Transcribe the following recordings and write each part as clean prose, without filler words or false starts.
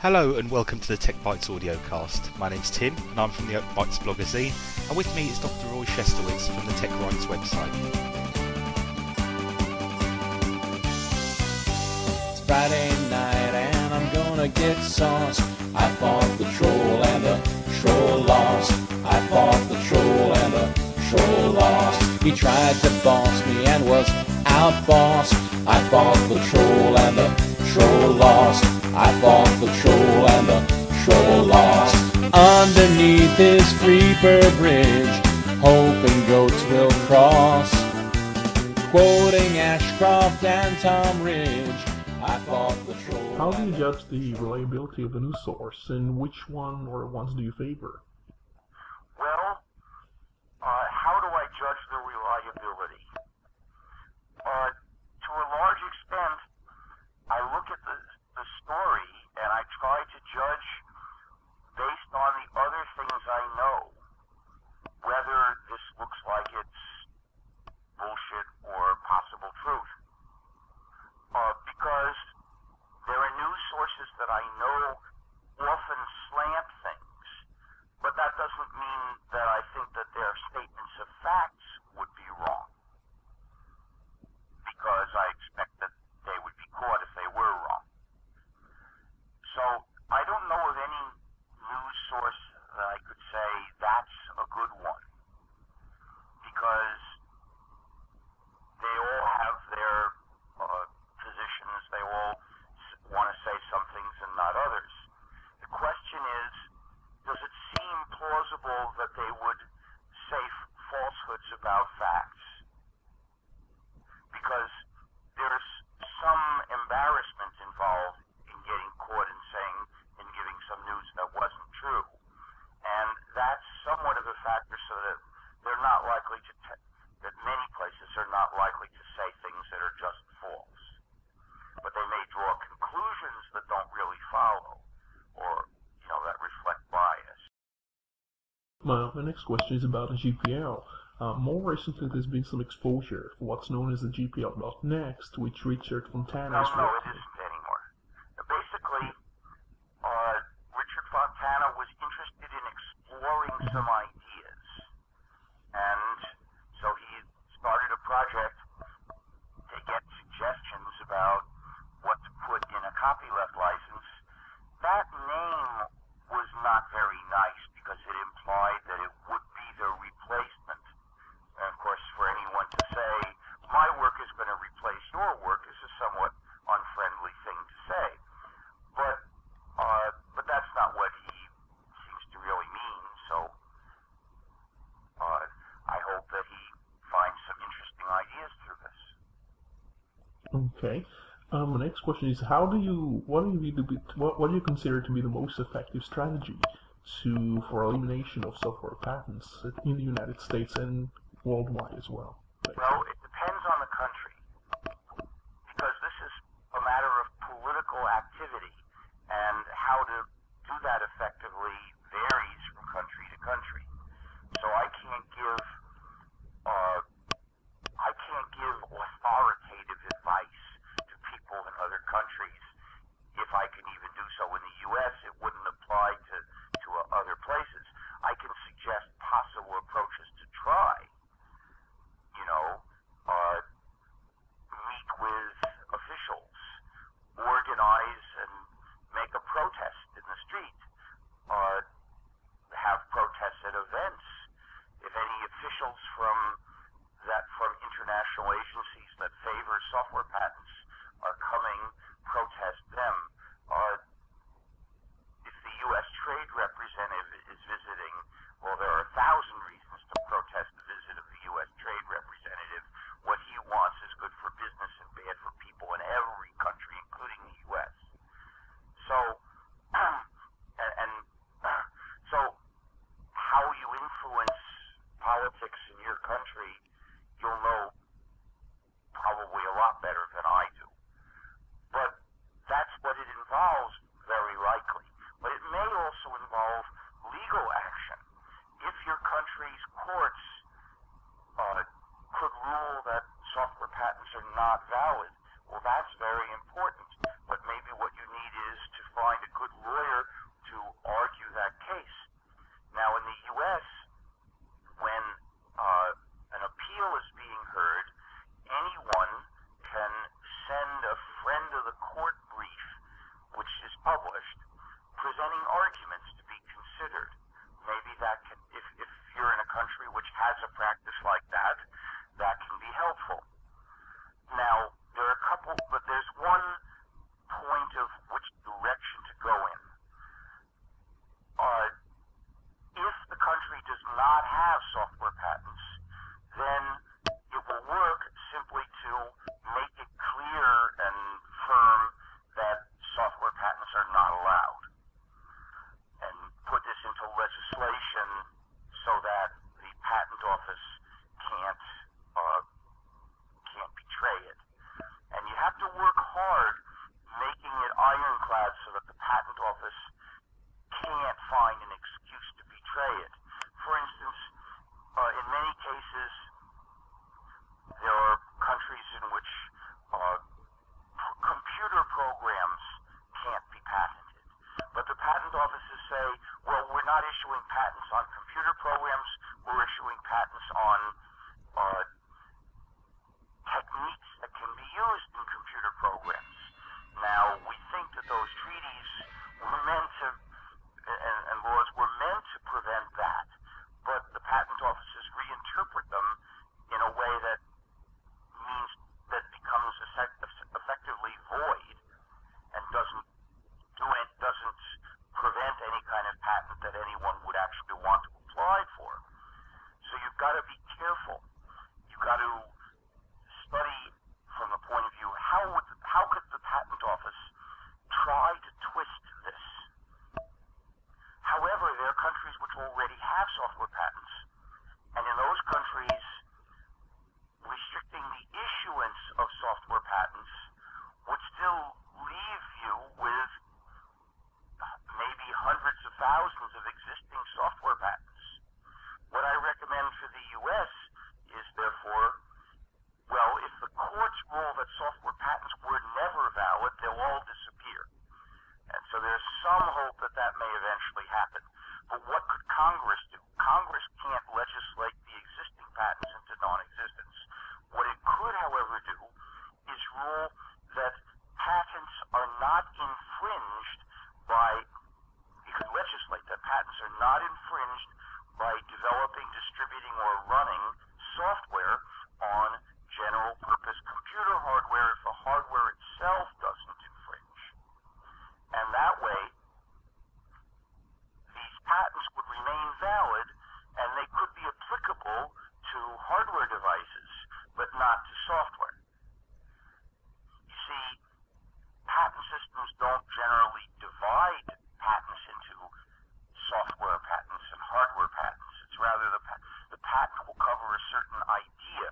Hello and welcome to the Tech Bytes audiocast. My name's Tim and I'm from the Oak Bytes blogazine, and with me is Dr. Roy Shestowitz from the Tech Rights website. It's Friday night and I'm gonna get sauce. I fought the troll and the troll lost. I fought the troll and the troll lost. He tried to boss me and was outbossed. I fought the troll and the troll lost. I fought the troll and the troll lost. Underneath his creeper bridge, hoping goats will cross. Quoting Ashcroft and Tom Ridge, I fought the troll. How do you judge the reliability of the news source, and which one or ones do you favor? Well, how do I judge the reliability? To a large extent, I look at the story and I try to judge based on the other things I know whether this looks like it's bullshit or possible truth. Because there are news sources that I know often slant things, but that doesn't mean that I think that their statements of facts would be wrong, because I expect that they would be caught if they were wrong. So I don't know of any news source that I could say that's a good one, because they all have their positions. They all want to say some things and not others. The question is, does it seem plausible that they would say falsehoods about facts? Because there's some embarrassment involved in getting caught in saying and giving some news that wasn't true, and that's somewhat of a factor, so that they're not likely to that many places are not likely to say things that are just false, but they may draw conclusions that don't really follow, or that reflect bias. My next question is about the GPL. More recently, there's been some exposure for what's known as the GPL.next, which Richard Fontana is No, working it isn't anymore. Basically, Richard Fontana was interested in exploring some ideas, and so he started a project to get suggestions about what to put in a copyleft license. That name was not very nice because it implied that it would be the replacement. And of course, for anyone to say, my work is going to replace your work, is a somewhat unfriendly thing to say. But that's not what he seems to really mean, so I hope that he finds some interesting ideas through this. Okay. My next question is, what do you consider to be the most effective strategy for elimination of software patents in the United States and worldwide as well? Well, it depends on the country, because this is a matter of political activity, and how to do that effectively varies from country to country. So I can't give authoritative advice to people in other countries. If I can even do so in the U.S., it wouldn't apply to other places. I can suggest possible approaches to try. Meet with officials, organize and make a protest in the street, but the patent office can't find an excuse to betray it. For instance, in many cases, there are countries in which computer programs can't be patented. But the patent offices say, well, we're not issuing patents on computer programs, we're issuing patents on techniques that can be used in computer programs. Now, we think that those treaties were meant to, and laws were meant to prevent that, but the patent offices reinterpret them in a way that means that becomes effectively void and doesn't prevent any kind of patent that anyone would actually want to apply for. So you've got to be careful. You've got to study from the point of view, how could the patent office try to twist this? However, there are countries which already have software patents, and in those countries, restricting the issuance of software patents would still leave you with maybe hundreds of thousands of existing software patents. What I recommend for the U.S. is, therefore, well, if the courts rule that software patents were never valid, they'll all disappear. And so there's some hope that that may eventually happen. But what could Congress do? Congress can't legislate the existing patents into non-existence. What it could, however, do is rule that patents are not infringed by, you could legislate that patents are not infringed by developing, distributing, or running software on general purpose computer hardware if the hardware itself doesn't infringe. And that way, these patents would remain valid and they could be applicable to hardware devices, but not to software. You see, patent systems don't generally divide patents into software patents and hardware patents. It's rather the patent will cover a certain idea,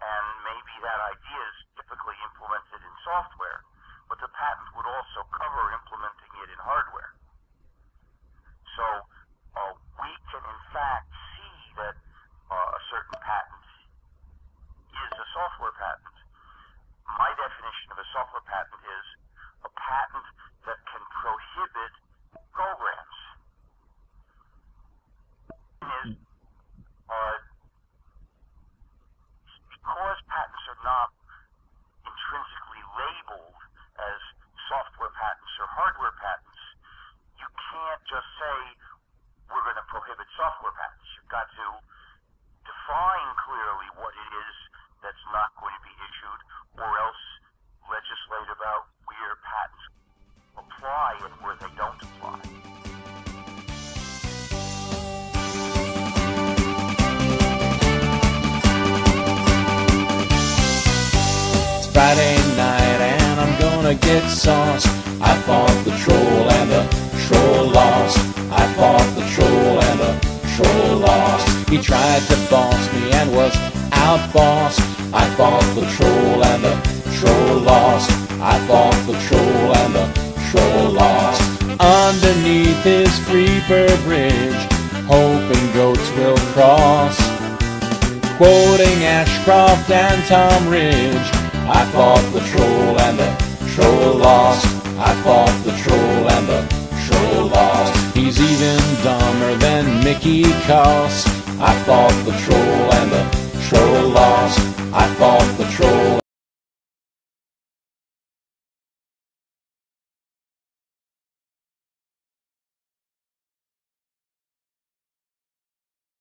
and maybe that idea is typically implemented in software, but the patent would also cover implementing it in hardware. So we can in fact see that a certain patent is a software patent. My definition of a software patent is a patent that can prohibit programs. Because patents are not intrinsically labeled as software patents or hardware patents, you can't just say we're going to prohibit software patents. You've got to define clearly what it is that's not going to be issued, or else legislate about where patents apply and where they don't apply. Friday night and I'm gonna get sauce. I fought the troll and the troll lost. I fought the troll and the troll lost. He tried to boss me and was outbossed. I fought the troll and the troll lost. I fought the troll and the troll lost. Underneath his Freeper Bridge, hoping goats will cross. Quoting Ashcroft and Tom Ridge, I fought the troll and the troll lost. I fought the troll and the troll lost. He's even dumber than Mickey Cost. I fought the troll and the troll lost. I fought the troll